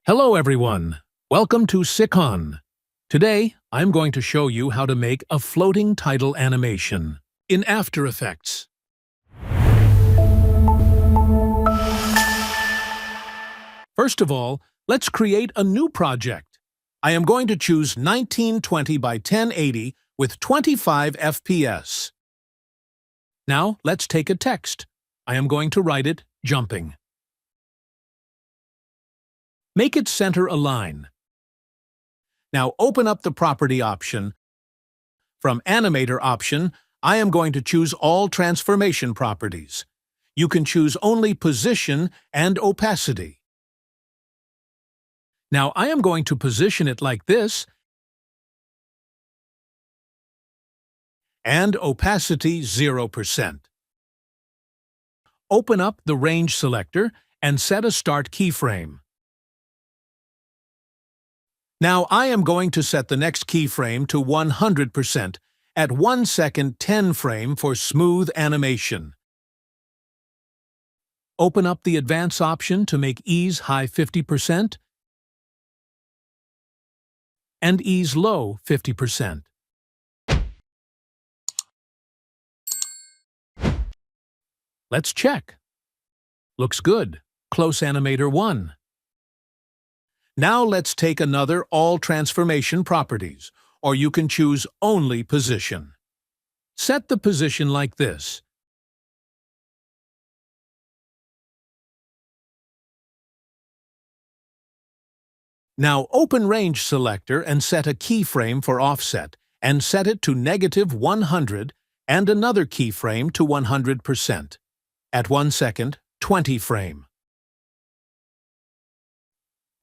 Hello everyone, welcome to Sikkhon. Today, I'm going to show you how to make a floating title animation in After Effects. First of all, let's create a new project. I am going to choose 1920 by 1080 with 25 FPS. Now, let's take a text. I am going to write it jumping. Make it center align. Now open up the property option. From Animator option, I am going to choose all transformation properties. You can choose only position and opacity. Now I am going to position it like this and opacity 0%. Open up the range selector and set a start keyframe. Now I am going to set the next keyframe to 100% at 1 second 10 frame for smooth animation. Open up the Advance option to make ease high 50% and ease low 50%. Let's check. Looks good. Close Animator 1. Now let's take another all transformation properties, or you can choose only position. Set the position like this. Now open Range Selector and set a keyframe for offset and set it to -100 and another keyframe to 100%. At 1 second, 20 frame.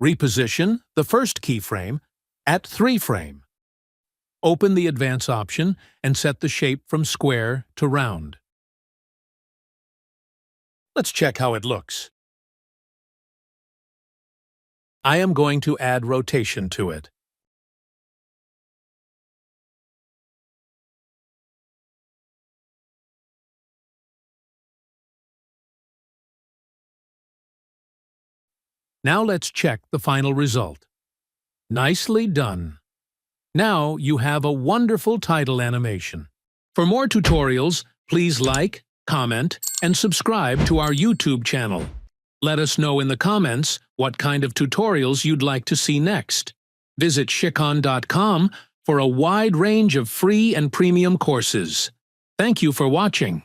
Reposition the first keyframe at 3 frame. Open the Advance option and set the shape from square to round. Let's check how it looks. I am going to add rotation to it. Now let's check the final result. Nicely done. Now you have a wonderful title animation. For more tutorials, please like, comment, and subscribe to our YouTube channel. Let us know in the comments what kind of tutorials you'd like to see next. Visit Sikkhon.com for a wide range of free and premium courses. Thank you for watching.